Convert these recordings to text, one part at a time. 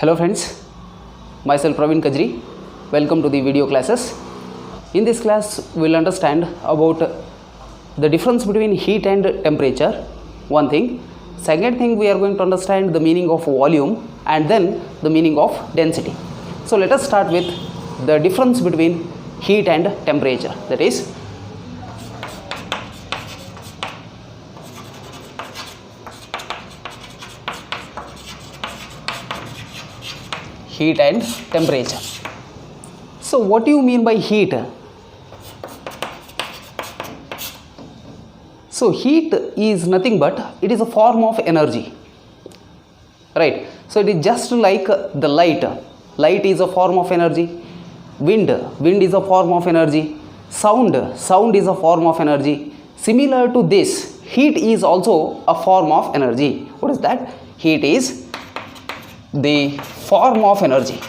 Hello friends, myself Praveen Kajri. Welcome to the video classes. In this class we will understand about the difference between heat and temperature, one thing. Second thing, we are going to understand the meaning of volume and then the meaning of density. So let us start with the difference between heat and temperature, that is heat and temperature. So what do you mean by heat? So heat is nothing but it is a form of energy, right? So it is just like the light. Light is a form of energy. Wind is a form of energy. Sound is a form of energy. Similar to this, heat is also a form of energy. What is that? Heat is the form of energy.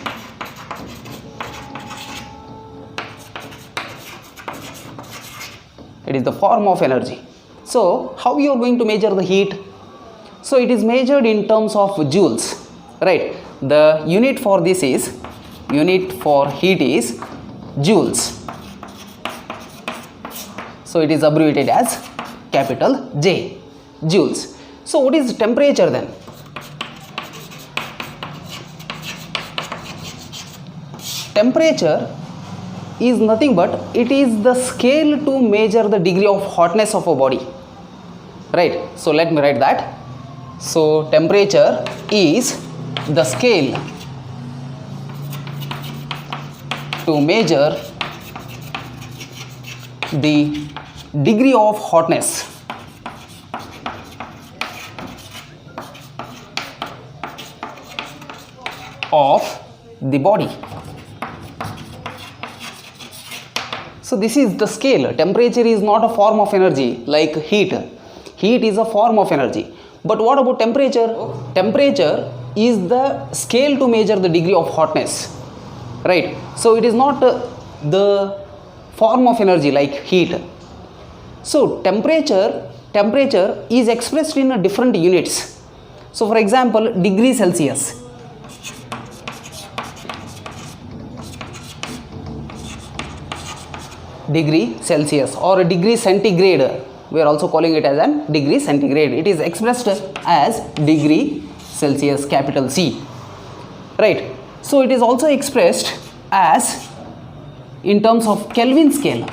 It is the form of energy. So how you are going to measure the heat? So it is measured in terms of joules, right? The unit for this is, unit for heat is joules. So it is abbreviated as capital J, joules. So what is temperature then? Temperature is nothing but it is the scale to measure the degree of hotness of a body, right? So let me write that. So temperature is the scale to measure the degree of hotness of the body. So this is the scale. Temperature is not a form of energy like heat. Heat is a form of energy. But what about temperature? Temperature is the scale to measure the degree of hotness, right? So it is not the form of energy like heat. So temperature is expressed in different units. So for example, degree Celsius. Degree Celsius or a degree centigrade, we are also calling it as an degree centigrade. It is expressed as degree Celsius, capital C, right? So it is also expressed as in terms of Kelvin scale,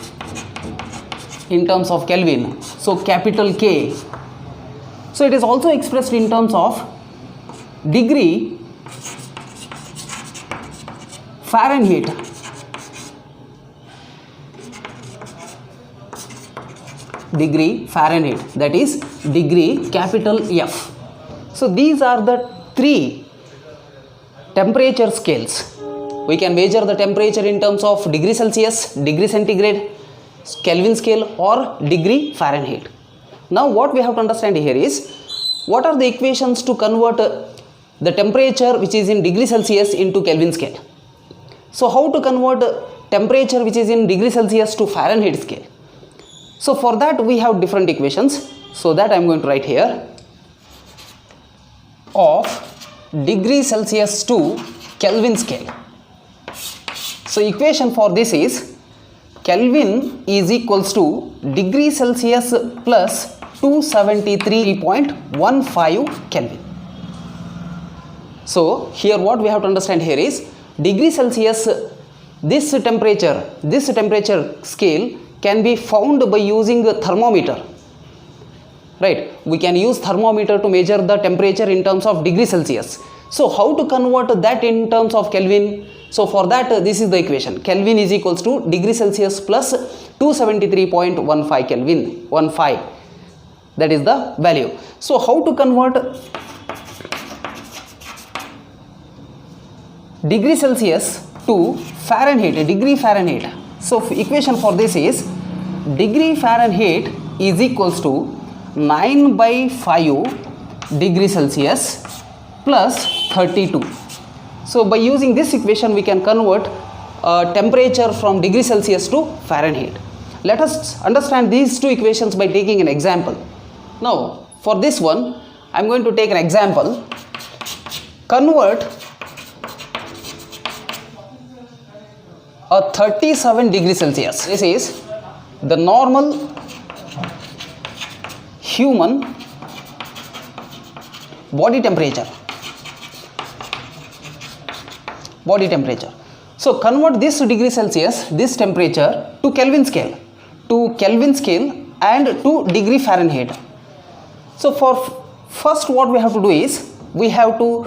in terms of Kelvin, so capital K. So it is also expressed in terms of degree Fahrenheit, degree Fahrenheit, that is degree capital F. So these are the three temperature scales. We can measure the temperature in terms of degree Celsius, degree centigrade, Kelvin scale or degree Fahrenheit. Now what we have to understand here is what are the equations to convert the temperature which is in degree Celsius into Kelvin scale. So how to convert temperature which is in degree Celsius to Fahrenheit scale? So for that we have different equations. So that I am going to write here, of degree Celsius to Kelvin scale. So equation for this is Kelvin is equals to degree Celsius plus 273.15 Kelvin. So here what we have to understand here is degree Celsius, this temperature scale can be found by using a thermometer, right? We can use thermometer to measure the temperature in terms of degree Celsius. So how to convert that in terms of Kelvin? So for that this is the equation. Kelvin is equals to degree Celsius plus 273.15 Kelvin, 15, that is the value. So how to convert degree Celsius to Fahrenheit, degree Fahrenheit? So equation for this is degree Fahrenheit is equals to 9 by 5 degree Celsius plus 32. So by using this equation we can convert temperature from degree Celsius to Fahrenheit. Let us understand these two equations by taking an example. Now for this one I am going to take an example. Convert a 37 degrees Celsius. This is the normal human body temperature. So convert this to degree Celsius, this temperature, to Kelvin scale and to degree Fahrenheit. So for first what we have to do is we have to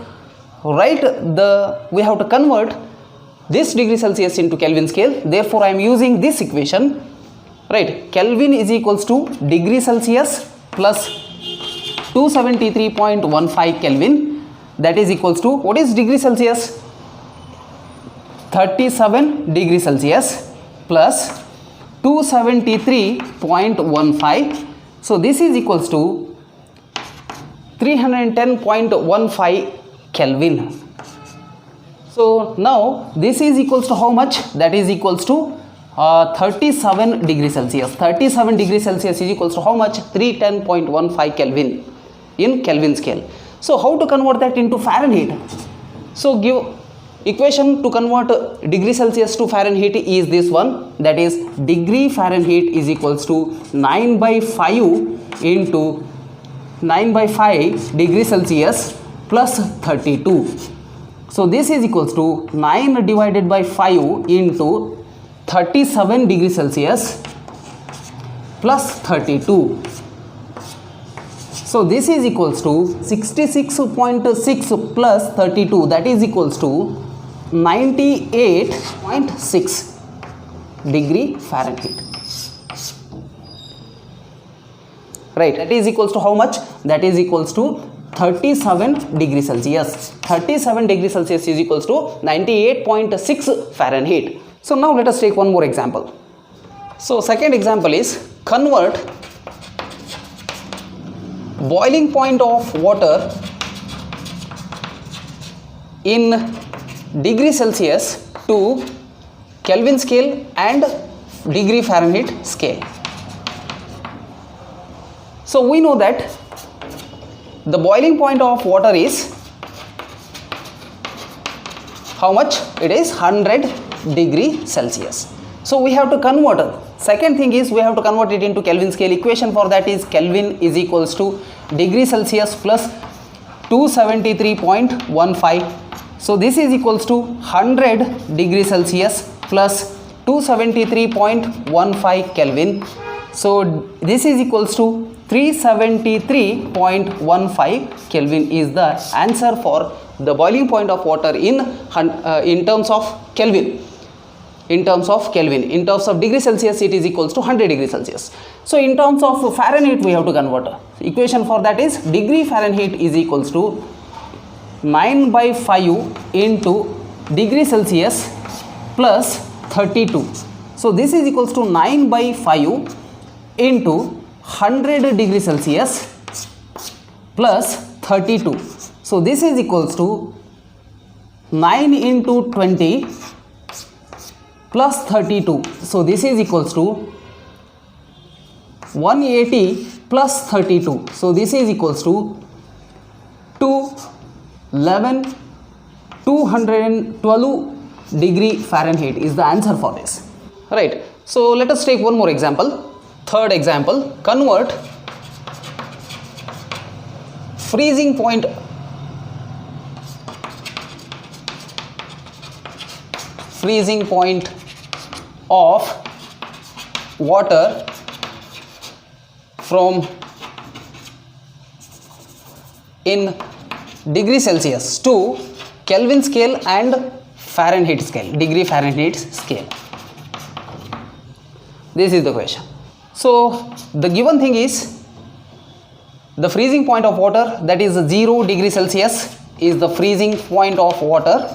convert this degree Celsius into Kelvin scale. Therefore I am using this equation, right? Kelvin is equals to degree Celsius plus 273.15 Kelvin, that is equals to, what is degree Celsius? 37 degrees Celsius plus 273.15. So this is equals to 310.15 Kelvin. So now this is equals to how much? That is equals to 37 degrees Celsius. 37 degrees Celsius is equals to how much? 310.15 Kelvin in Kelvin scale. So how to convert that into Fahrenheit? So give equation to convert degree Celsius to Fahrenheit is this one, that is degree Fahrenheit is equals to 9 by 5 into 9 by 5 degree Celsius plus 32. So this is equals to 9 divided by 5 into 37 degrees Celsius plus 32. So this is equals to 66.6 plus 32, that is equals to 98.6 degree Fahrenheit. Right, that is equals to how much? That is equals to 37 degrees Celsius. 37 degrees Celsius is equals to 98.6 Fahrenheit. So now let us take one more example. So second example is convert boiling point of water in degree Celsius to Kelvin scale and degree Fahrenheit scale. So we know that the boiling point of water is how much? It is 100 degree Celsius. So we have to convert. Second thing is we have to convert it into Kelvin scale. Equation for that is Kelvin is equals to degree Celsius plus 273.15. So this is equals to 100 degree Celsius plus 273.15 Kelvin. So this is equals to 373.15 Kelvin is the answer for the boiling point of water in terms of Kelvin. In terms of degree Celsius, it is equals to 100 degree Celsius. So in terms of Fahrenheit, we have to convert. Equation for that is degree Fahrenheit is equals to 9 by 5 into degree Celsius plus 32. So this is equals to 9 by 5 into 100 degree Celsius plus 32. So this is equals to 9 into 20 plus 32. So this is equals to 180 plus 32. So this is equals to 212 degree Fahrenheit is the answer for this. Right. So let us take one more example. Third example, convert freezing point of water from in degree Celsius to Kelvin scale and Fahrenheit scale, degree Fahrenheit scale. This is the question. So the given thing is the freezing point of water, that is 0 degree Celsius is the freezing point of water,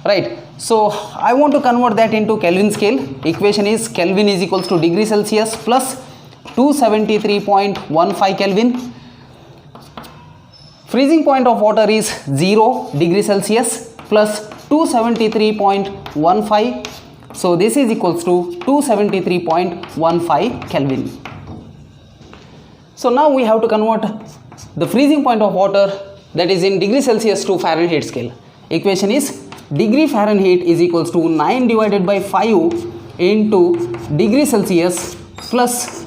right? So I want to convert that into Kelvin scale. Equation is Kelvin is equals to degree Celsius plus 273.15 Kelvin. Freezing point of water is 0 degree Celsius plus 273.15. So this is equals to 273.15 Kelvin. So now we have to convert the freezing point of water, that is in degree Celsius, to Fahrenheit scale. Equation is degree Fahrenheit is equals to 9 divided by 5 into degree Celsius plus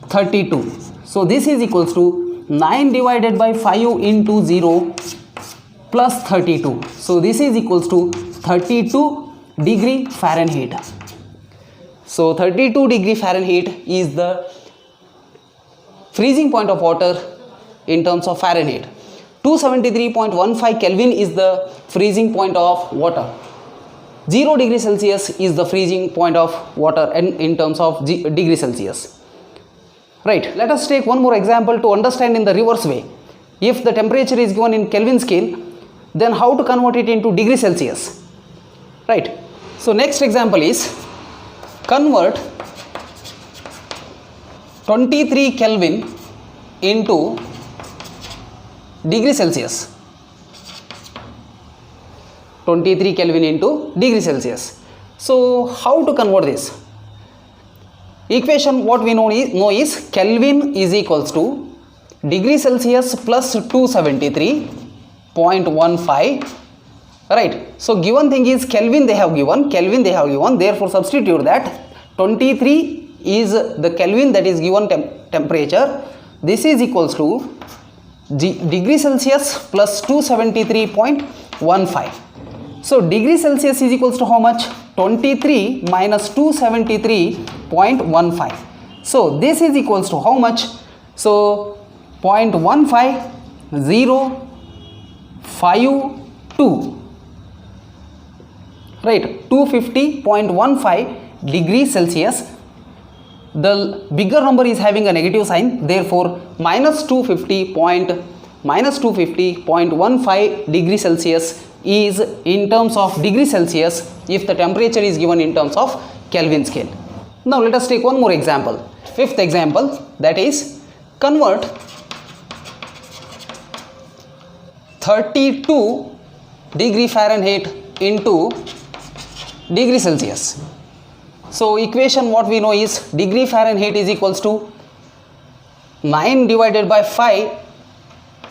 32. So this is equals to 9 divided by 5 into 0 plus 32. So this is equals to 32 degree Fahrenheit. So 32 degree Fahrenheit is the freezing point of water in terms of Fahrenheit. 273.15 Kelvin is the freezing point of water. 0 degree Celsius is the freezing point of water in terms of degree Celsius. Right, let us take one more example to understand in the reverse way. If the temperature is given in Kelvin scale, then how to convert it into degree Celsius? Right, so next example is convert 23 Kelvin into degree Celsius. 23 Kelvin into degree Celsius. So how to convert this? Equation what we know is Kelvin is equals to degree Celsius plus 273.15. Right. So given thing is Kelvin they have given, therefore substitute that 23 is the Kelvin, that is given temperature. This is equals to degree Celsius plus 273.15. So degree Celsius is equals to how much? 23 minus 273.15. So this is equals to how much? So 0.15052. Right, 250.15 degrees Celsius. The bigger number is having a negative sign, therefore minus 250.15 degrees Celsius is in terms of degree Celsius if the temperature is given in terms of Kelvin scale. Now let us take one more example. Fifth example, that is convert 32 degree Fahrenheit into degree Celsius. So equation what we know is degree Fahrenheit is equals to 9 divided by 5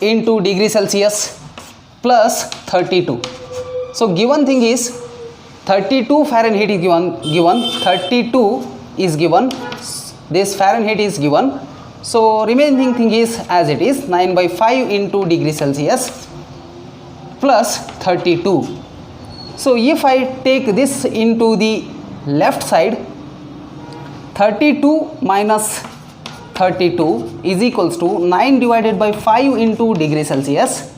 into degree Celsius plus 32. So given thing is 32 Fahrenheit is given, 32 is given, this Fahrenheit is given. So remaining thing is as it is 9 by 5 into degree Celsius plus 32. So if I take this into the left side, 32 minus 32 is equals to 9 divided by 5 into degree Celsius.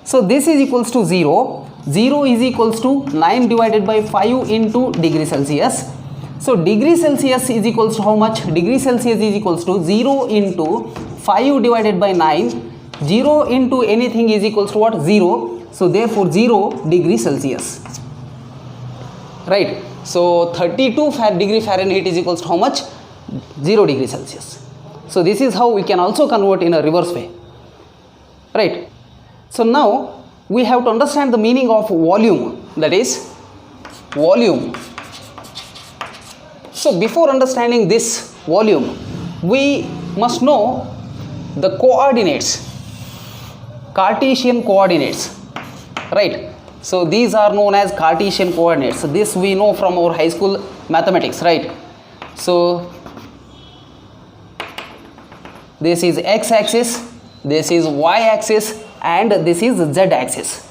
So this is equals to 0. 0 is equals to 9 divided by 5 into degree Celsius. So degree Celsius is equals to how much? Degree Celsius is equals to 0 into 5 divided by 9. 0 into anything is equals to what? 0. So therefore 0 degree Celsius. Right. So 32 degree Fahrenheit is equals to how much? 0 degree Celsius. So this is how we can also convert in a reverse way. Right. So now we have to understand the meaning of volume, that is volume. So before understanding this volume, we must know the coordinates, Cartesian coordinates, right? So these are known as Cartesian coordinates. So this we know from our high school mathematics, right? So this is x-axis, this is y-axis, and this is z-axis.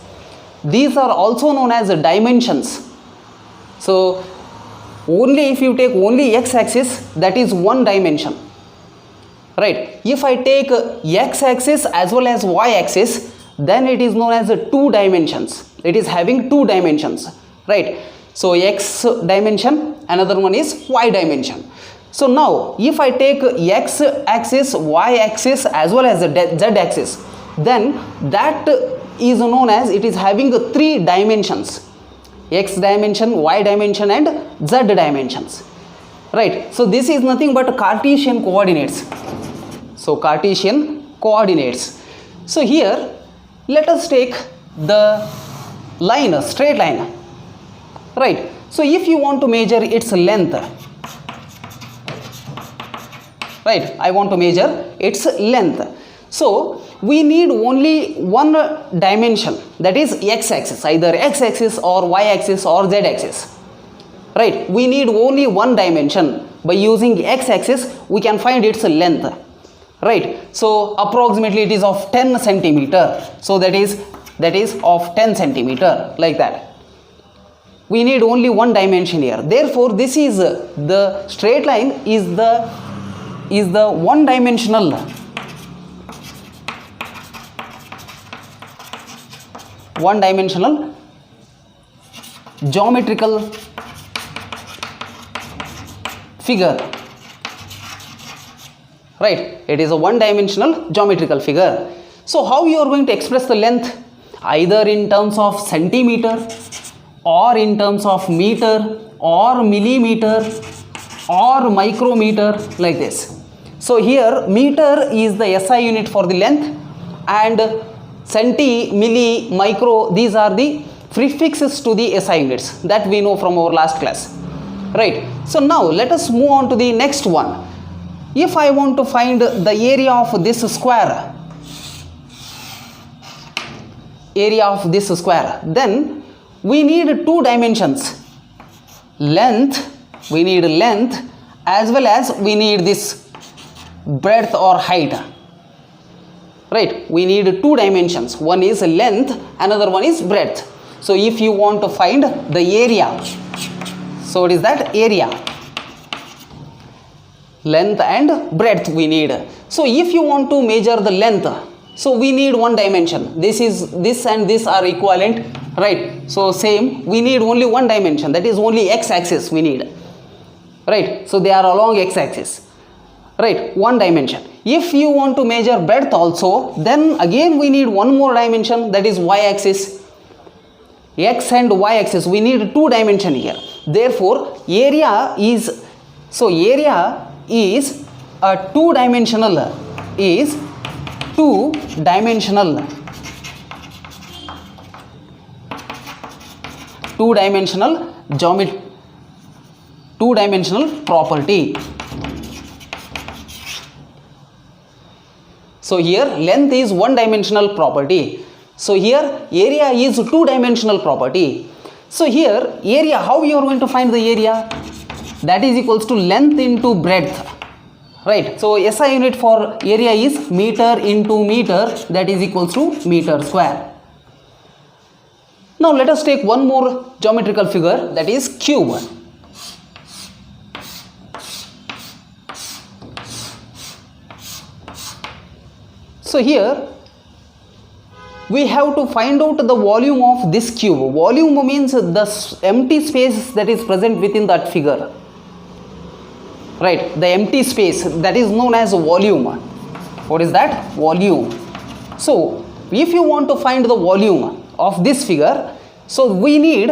These are also known as dimensions. So only if you take only x-axis, that is one dimension, right? If I take x-axis as well as y-axis, then it is known as two dimensions. It is having two dimensions, right? So x dimension, another one is y dimension. So now if I take x-axis, y-axis as well as z-axis, then that is known as it is having three dimensions: x dimension, y dimension, and z dimensions, right? So this is nothing but Cartesian coordinates. So Cartesian coordinates. So here let us take the line, a straight line, right? So if you want to measure its length, right, I want to measure its length. So we need only one dimension, that is x-axis, either x-axis or y-axis or z-axis. Right, we need only one dimension. By using x-axis we can find its length. Right, so approximately it is of 10 centimeter. So that is of 10 centimeter, like that. We need only one dimension here. Therefore this is the straight line is the one dimensional geometrical figure. Right, it is a one dimensional geometrical figure. So how you are going to express the length? Either in terms of centimeter, or in terms of meter, or millimeter, or micrometer, like this. So here meter is the SI unit for the length, and centi, milli, micro, these are the prefixes to the SI units that we know from our last class. Right, so now let us move on to the next one. If I want to find the area of this square, then we need two dimensions, length, we need length, as well as we need this breadth or height. Right, we need two dimensions, one is length, another one is breadth. So if you want to find the area, so it is that area, length and breadth we need. So if you want to measure the length, so we need one dimension. This and this are equivalent, right? So same, we need only one dimension, that is only x-axis we need. Right, so they are along x-axis. Right, one dimension. If you want to measure breadth also, then again we need one more dimension, that is y-axis. X and y-axis, we need two dimension here. Therefore area is a two-dimensional property. So here length is one-dimensional property. So here area is two-dimensional property. So here area, how you are going to find the area? That is equals to length into breadth. Right, so SI unit for area is meter into meter, that is equals to meter square. Now let us take one more geometrical figure, that is cube. So here we have to find out the volume of this cube. Volume means the empty space that is present within that figure. Right, the empty space, that is known as volume. What is that? Volume. So if you want to find the volume of this figure, so we need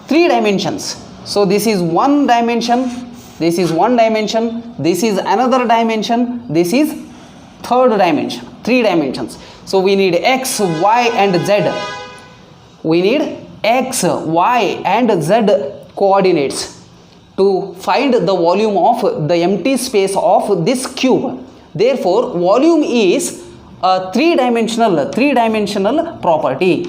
three dimensions. So this is one dimension, this is one dimension, this is another dimension, this is third dimension, three dimensions. So we need x, y and z. We need x, y and z coordinates to find the volume of the empty space of this cube. Therefore volume is a three-dimensional property.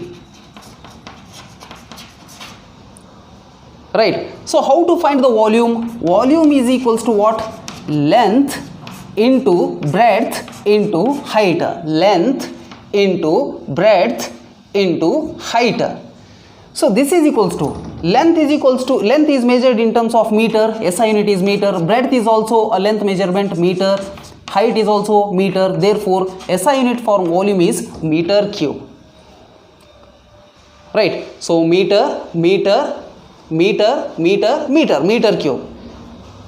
Right, so how to find the volume? Volume is equals to what? Length into breadth into height. Length into breadth into height. So this is equals to length is measured in terms of meter, SI unit is meter, breadth is also a length measurement, meter, height is also meter. Therefore SI unit for volume is meter cube. Right, so meter cube.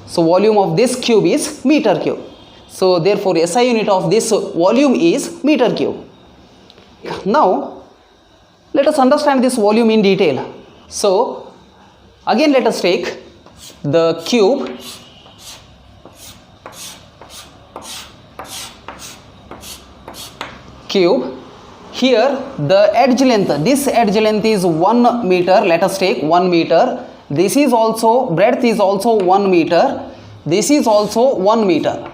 So volume of this cube is meter cube. So therefore SI unit of this volume is meter cube. Now let us understand this volume in detail. So again let us take the cube. Here the edge length, this edge length is 1 meter. Let us take 1 meter. This is also, breadth is also 1 meter. This is also 1 meter.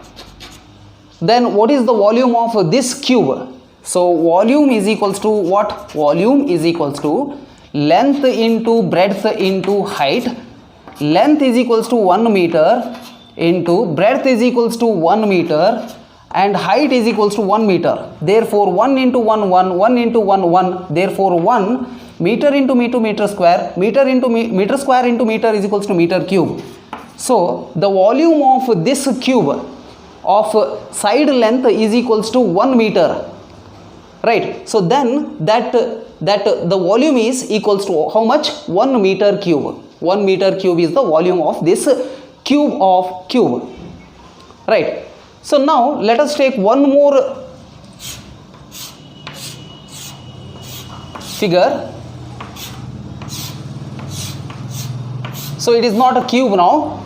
Then what is the volume of this cube? So volume is equals to what? Volume is equals to length into breadth into height. Length is equals to 1 meter into breadth is equals to 1 meter and height is equals to 1 meter. Therefore 1 into 1 1, 1 into 1 1. Therefore 1 meter into meter square, meter square into meter is equals to meter cube. So the volume of this cube of side length is equals to 1 meter, right? So then that the volume is equals to how much? 1 meter cube. 1 meter cube is the volume of this cube, right? So now let us take one more figure. So it is not a cube now.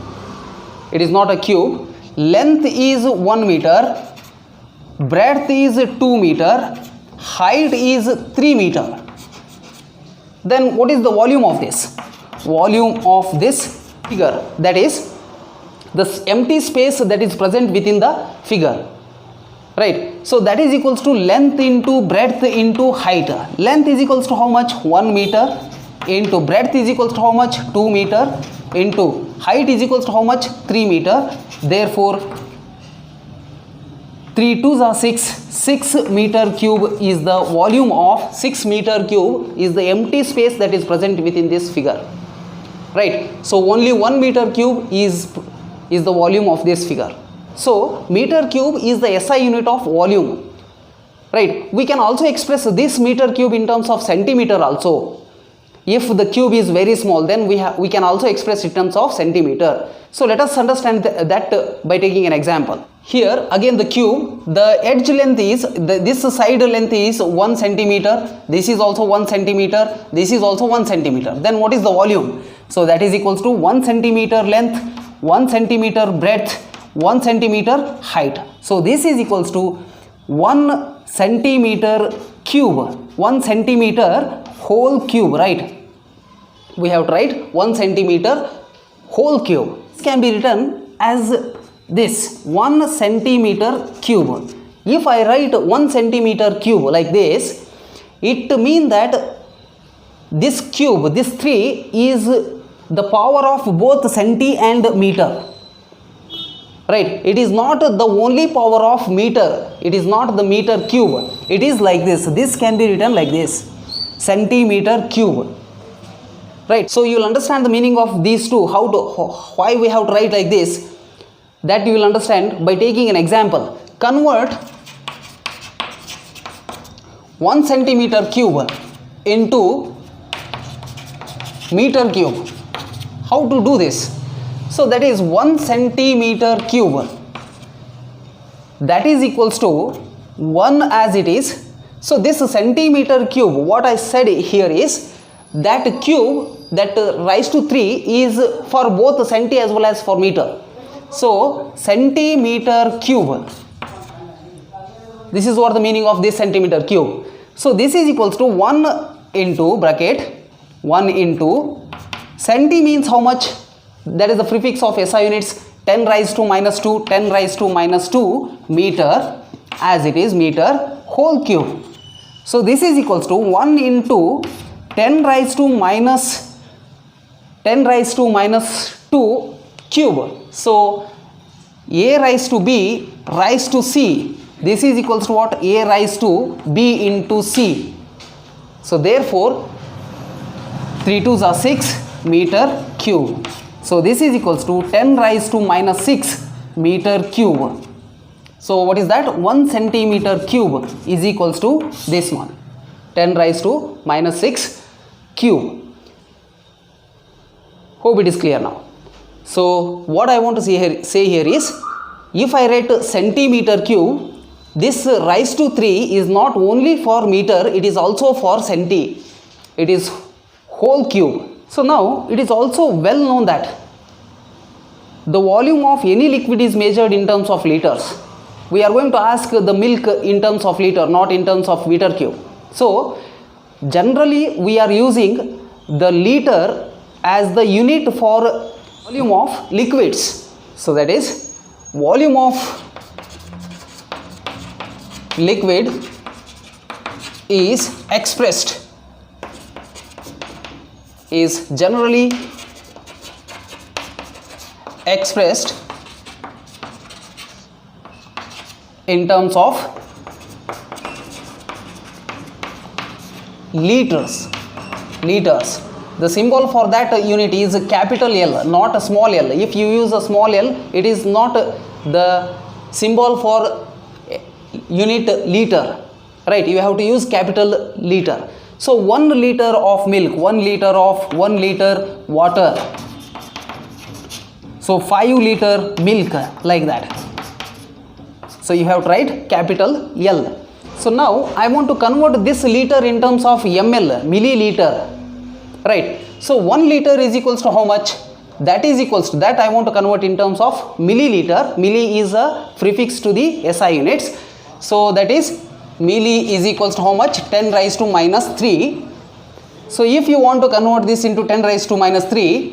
It is not a cube. Length is 1 meter, breadth is 2 meter, height is 3 meter. Then what is the volume of this? Volume of this figure, that is the empty space that is present within the figure, right? So that is equals to length into breadth into height. Length is equals to how much? 1 meter into breadth is equals to how much? 2 meter into height is equals to how much? 3 meter. Therefore 3 2s are 6. 6 meter cube is the volume of 6 meter cube is the empty space that is present within this figure, right? So only 1 meter cube is the volume of this figure. So meter cube is the SI unit of volume, right? We can also express this meter cube in terms of centimeter also. If the cube is very small, then we can also express in terms of centimeter. So let us understand that by taking an example. Here again the cube, the edge length is, this side length is 1 centimeter, this is also 1 centimeter, this is also 1 centimeter. Then what is the volume? So that is equals to 1 centimeter length, 1 centimeter breadth, 1 centimeter height. So this is equals to 1 centimeter cube, 1 centimeter whole cube, right? We have to write 1 centimeter whole cube. This can be written as this 1 centimeter cube. If I write 1 centimeter cube like this, it means that this cube, this 3 is the power of both centi and meter, right? It is not the only power of meter, it is not the meter cube, it is like this. This can be written like this, centimeter cube, right? So you will understand the meaning of these two, why we have to write like this. That you will understand by taking an example. Convert 1 centimeter cube into meter cube. How to do this? So that is 1 centimeter cube, that is equals to 1 as it is. So this centimeter cube, what I said here is that cube that rise to 3 is for both centi as well as for meter. So centimeter cube, this is what the meaning of this centimeter cube. So this is equals to 1 into bracket 1 into centi means how much? That is the prefix of SI units, 10 raised to minus 2, 10 raised to minus 2 meter as it is meter whole cube. So this is equals to 1 into 10 raised to minus 2 cube. So a raised to b raised to c, this is equals to what? A raised to b into c. So therefore 3 2s are 6 meter cube. So this is equals to 10 raised to minus 6 meter cube. So what is that? 1 centimeter cube is equals to this one, 10 raised to minus 6 cube. Hope it is clear now. So what I want to say here is, if I write centimeter cube, this raised to 3 is not only for meter, it is also for centi. It is whole cube. So now it is also well known that the volume of any liquid is measured in terms of liters. We are going to ask the milk in terms of liter, not in terms of meter cube. So generally we are using the liter as the unit for volume of liquids. So that is volume of liquid is generally expressed in terms of liters. The symbol for that unit is capital L, not a small l. If you use a small l, it is not the symbol for unit liter, right? You have to use capital liter. So 1 liter of milk, 1 liter water, so 5 liter milk, like that. So you have to write capital L. So now I want to convert this liter in terms of ml, milliliter, right? So 1 liter is equals to how much? That is equals to, that I want to convert in terms of milliliter. Milli is a prefix to the SI units. So that is milli is equals to how much? 10 raised to minus 3. So if you want to convert this into 10 raised to minus 3,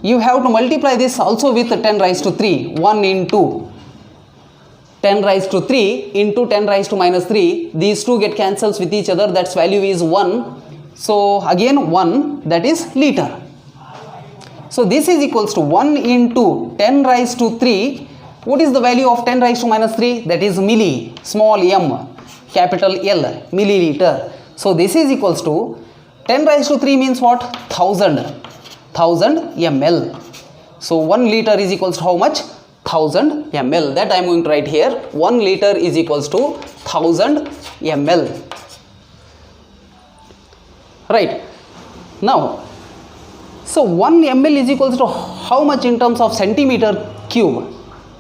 you have to multiply this also with 10 raised to 3, 1 into 10 raised to 3 into 10 raised to minus 3. These two get cancels with each other, that's value is 1. So again 1, that is liter. So this is equals to 1 into 10 raised to 3. What is the value of 10 raised to minus 3? That is milli, small m, capital L, milliliter. So this is equals to 10 raised to 3 means what? 1000 ml. So 1 liter is equals to how much? 1000 ml. That I am going to write here. 1 liter is equals to 1000 ml. Right. Now, so 1 ml is equals to how much in terms of centimeter cube?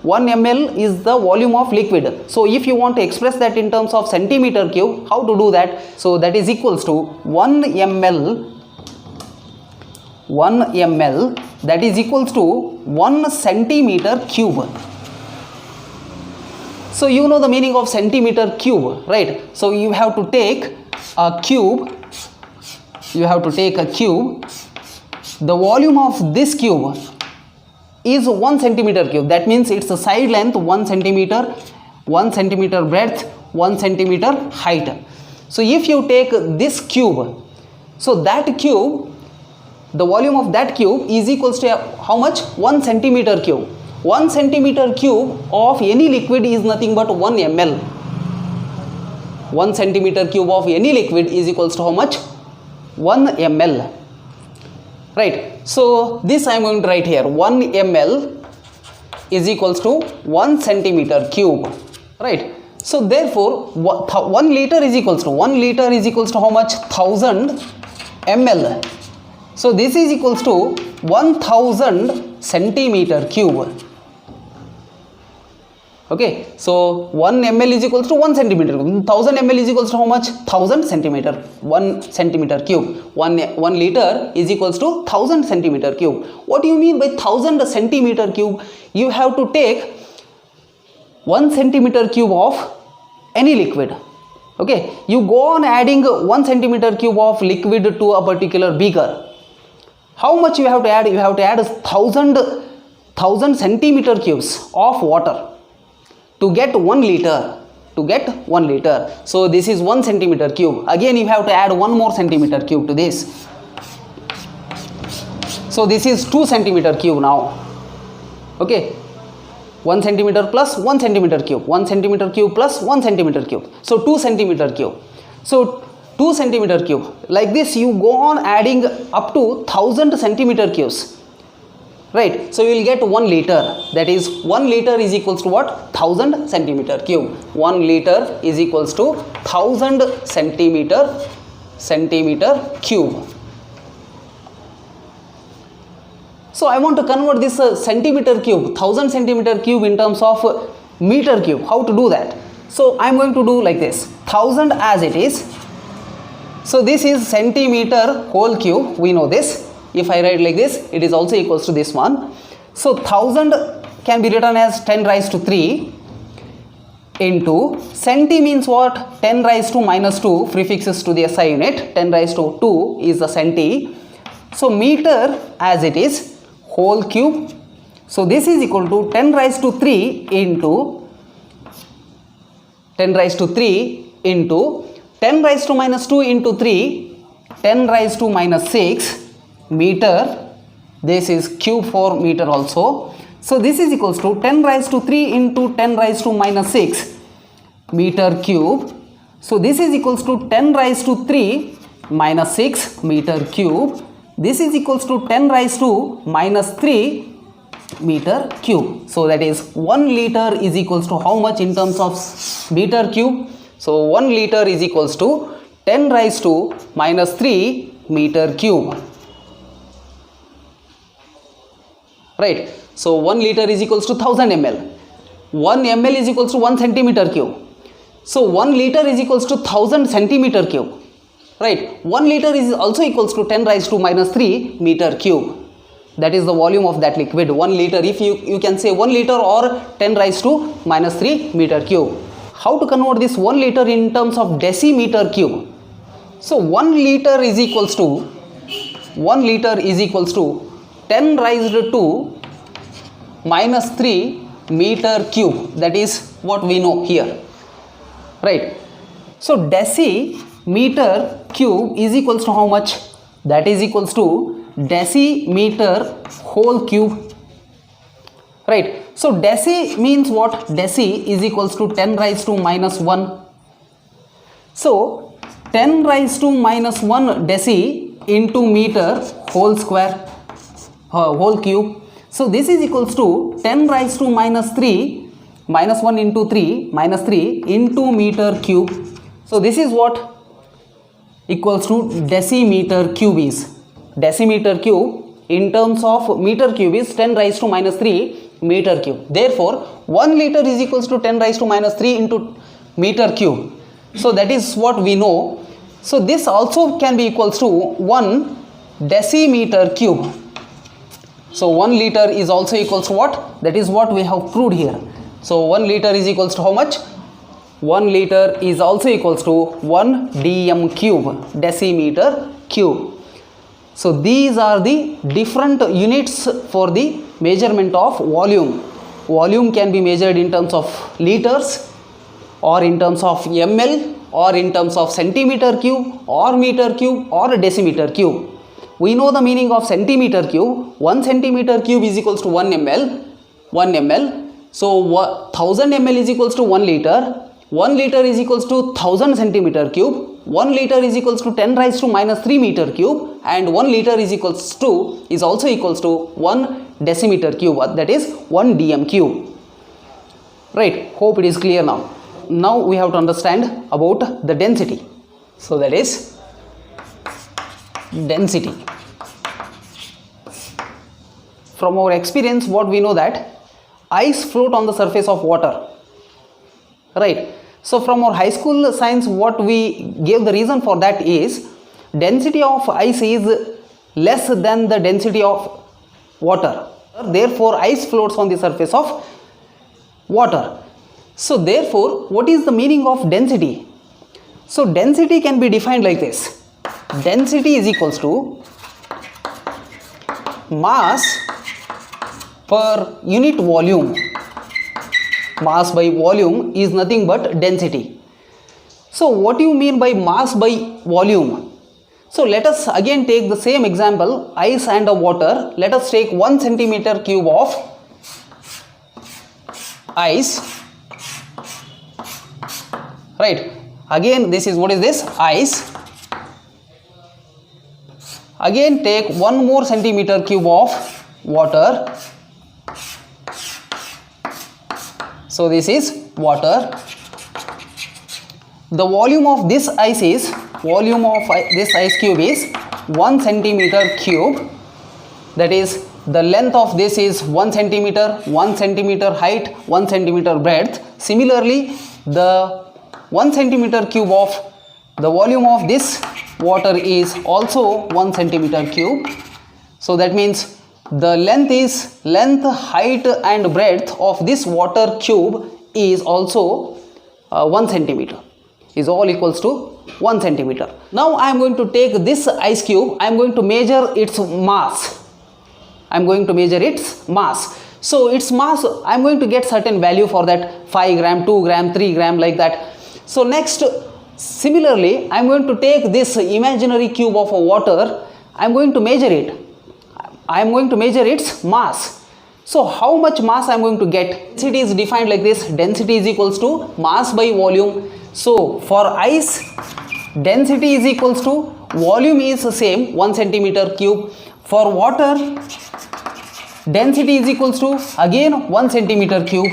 1 ml is the volume of liquid. So if you want to express that in terms of centimeter cube, how to do that? So that is equals to 1 ml that is equals to 1 centimeter cube. So you know the meaning of centimeter cube, right? So you have to take a cube. The volume of this cube is 1 centimeter cube. That means its side length 1 centimeter breadth, 1 centimeter height. So if you take this cube, so that cube, the volume of that cube is equals to how much? 1 centimeter cube. 1 centimeter cube of any liquid is nothing but 1 ml. 1 centimeter cube of any liquid is equals to how much? 1 ml. Right. So this I am going to write here. 1 ml is equals to 1 centimeter cube. Right. So therefore 1 liter is equals to how much? 1000 ml. So this is equals to 1000 centimeter cube. Okay, so 1 ml is equals to 1 centimeter cube. 1000 ml is equals to how much? 1000 centimeter, 1 centimeter cube. 1 liter is equals to 1000 centimeter cube. What do you mean by 1000 centimeter cube? You have to take 1 centimeter cube of any liquid. Okay, you go on adding 1 centimeter cube of liquid to a particular beaker. How much you have to add? You have to add 1000 centimeter cubes of water to get 1 liter. So this is 1 centimeter cube. Again you have to add 1 more centimeter cube to this. So this is 2 centimeter cube now. Okay, 1 centimeter plus 1 centimeter cube, 1 centimeter cube plus 1 centimeter cube. So 2 centimeter cube. So 2 centimeter cube. Like this you go on adding up to 1000 centimeter cubes. Right. So you will get 1 liter. That is 1 liter is equals to what? 1000 centimeter cube. 1 liter is equals to 1000 centimeter cube. So I want to convert this centimeter cube, 1000 centimeter cube in terms of meter cube. How to do that? So I am going to do like this. 1000 as it is. So this is centimeter whole cube. We know this. If I write like this, it is also equals to this one. So 1000 can be written as 10 raised to 3 into centi means what? 10 raised to minus 2 prefixes to the SI unit. 10 raised to 2 is the centi. So meter as it is whole cube. So this is equal to 10 raised to 3 into 10 raised to 3 into 10 raised to minus 2 into 3, 10 raised to minus 6 meter. This is cube for meter also. So this is equals to 10 raised to 3 into 10 raised to minus 6 meter cube. So this is equals to 10 raised to 3 minus 6 meter cube. This is equals to 10 raised to minus 3 meter cube. So that is 1 liter is equals to how much in terms of meter cube? So 1 liter is equals to 10 raised to minus 3 meter cube. Right. So 1 liter is equals to 1000 ml. 1 ml is equals to 1 centimeter cube. So 1 liter is equals to 1000 centimeter cube. Right. 1 liter is also equals to 10 raised to minus 3 meter cube. That is the volume of that liquid. 1 liter, if you can say 1 liter or 10 raised to minus 3 meter cube. How to convert this 1 liter in terms of decimeter cube? So 1 liter is equals to 10 raised to minus 3 meter cube. That is what we know here. Right. So decimeter cube is equals to how much? That is equals to decimeter whole cube. Right. So deci means what? Deci is equals to 10 raised to minus 1. So 10 raised to minus 1 deci into meter whole square, whole cube. So this is equals to 10 raised to minus 3, minus 1 into 3, minus 3 into meter cube. So this is what equals to decimeter cube is. Decimeter cube in terms of meter cube is 10 raised to minus 3 meter cube. Therefore 1 liter is equals to 10 raised to minus 3 into meter cube. So that is what we know. So this also can be equals to 1 decimeter cube. So 1 liter is also equals to what? That is what we have proved here. So 1 liter is equals to how much? 1 liter is also equals to 1 dm cube, decimeter cube. So these are the different units for the measurement of volume. Volume can be measured in terms of liters or in terms of ml or in terms of centimeter cube or meter cube or decimeter cube. We know the meaning of centimeter cube. 1 centimeter cube is equals to 1 ml. So 1000 ml is equals to 1 liter. 1 liter is equals to 1000 centimeter cube. 1 liter is equals to 10 raised to minus 3 meter cube, and 1 liter is also equals to 1 decimeter cube, that is 1 dm cube. Right. Hope it is clear now. Now we have to understand about the density. So that is density. From our experience, what we know that ice float on the surface of water. Right. So from our high school science, what we gave the reason for that is density of ice is less than the density of water. Therefore, ice floats on the surface of water. So therefore, what is the meaning of density? So density can be defined like this. Density is equals to mass per unit volume. Mass by volume is nothing but density. So what do you mean by mass by volume? So let us again take the same example, ice and water. Let us take 1 centimeter cube of ice. Right. Again, this is, what is this? Ice. Again take 1 more centimeter cube of water. So this is water. The volume of this ice is, this ice cube is 1 centimeter cube. That is, the length of this is 1 centimeter, 1 centimeter height, 1 centimeter breadth. Similarly, the 1 centimeter cube of the volume of this water is also 1 centimeter cube. So that means the length, height and breadth of this water cube is also 1 centimeter, is all equals to 1 centimeter. Now I am going to take this ice cube, I am going to measure its mass. So its mass, I am going to get certain value for that, 5 gram, 2 gram, 3 gram, like that. So next, similarly, I am going to take this imaginary cube of water, I am going to measure it. I am going to measure its mass. So how much mass I am going to get? Density is defined like this. Density is equals to mass by volume. So for ice, density is equals to volume is the same, 1 centimeter cube. For water, density is equals to again 1 centimeter cube.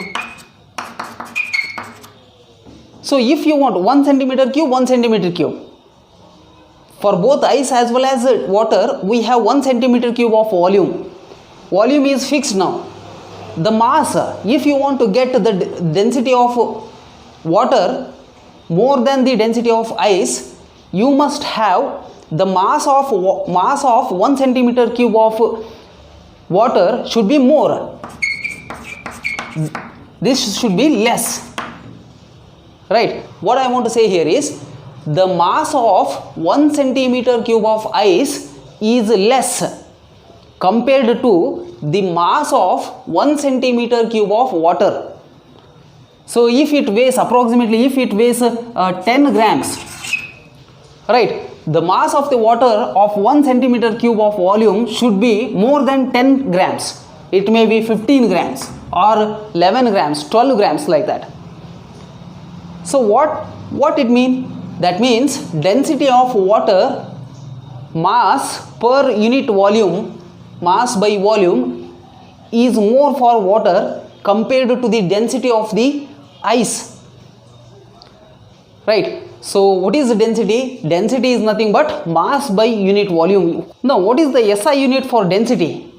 So if you want 1 centimeter cube, 1 centimeter cube. For both ice as well as water, we have 1 centimeter cube of volume. Volume is fixed now. The mass, if you want to get the density of water more than the density of ice, you must have the mass of 1 centimeter cube of water should be more. This should be less. Right? What I want to say here is the mass of 1 centimeter cube of ice is less compared to the mass of 1 centimeter cube of water. So if it weighs approximately, if it weighs 10 grams, right, the mass of the water of 1 centimeter cube of volume should be more than 10 grams. It may be 15 grams or 11 grams, 12 grams, like that. So what it means? That means density of water, mass per unit volume, mass by volume is more for water compared to the density of the ice. Right? So what is the density? Density is nothing but mass by unit volume. Now what is the SI unit for density?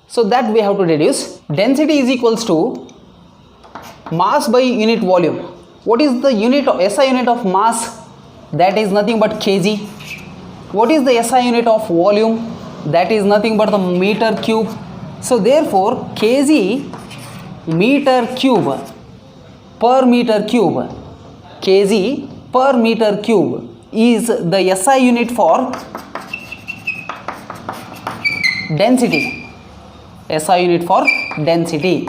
So that we have to deduce. Density is equals to mass by unit volume. What is the unit of SI unit of mass? That is nothing but kg. What is the SI unit of volume? That is nothing but the meter cube. So therefore kg meter cube per meter cube, kg per meter cube is the SI unit for density. SI unit for density.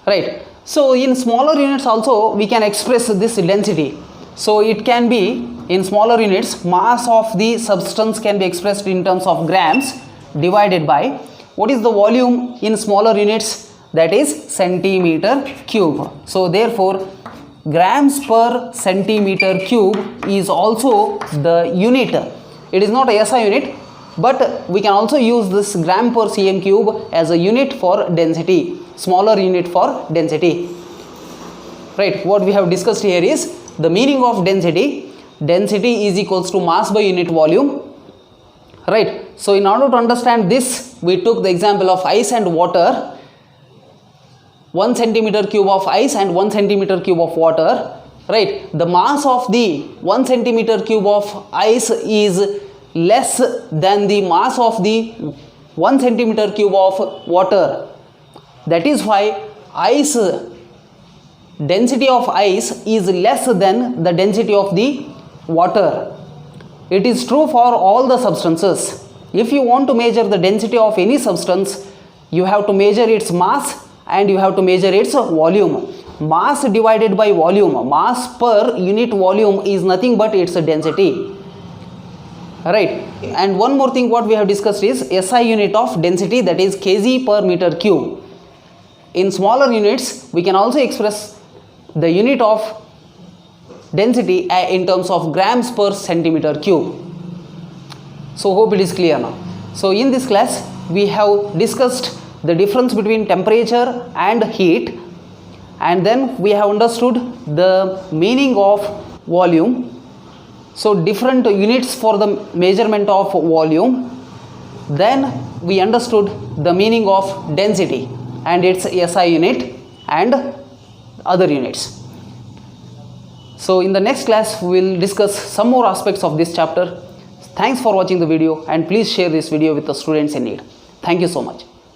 Right. So in smaller units also we can express this density. So it can be in smaller units, mass of the substance can be expressed in terms of grams divided by what is the volume in smaller units, that is centimeter cube. So therefore grams per centimeter cube is also the unit. It is not a SI unit, but we can also use this gram per cm cube as a unit for density, smaller unit for density. Right, what we have discussed here is the meaning of density. Density is equals to mass by unit volume. Right, so in order to understand this, we took the example of ice and water. 1 centimeter cube of ice and 1 centimeter cube of water. Right, the mass of the 1 centimeter cube of ice is less than the mass of the 1 centimeter cube of water. That is why density of ice is less than the density of the water. It is true for all the substances. If you want to measure the density of any substance, you have to measure its mass and you have to measure its volume. Mass divided by volume, mass per unit volume is nothing but its density. Right, and one more thing what we have discussed is SI unit of density, that is kg per meter cube. In smaller units we can also express the unit of density in terms of grams per centimeter cube. So hope it is clear now. So in this class we have discussed the difference between temperature and heat, and then we have understood the meaning of volume. So different units for the measurement of volume. Then we understood the meaning of density and its SI unit and other units. So in the next class we will discuss some more aspects of this chapter. Thanks for watching the video, and please share this video with the students in need. Thank you so much.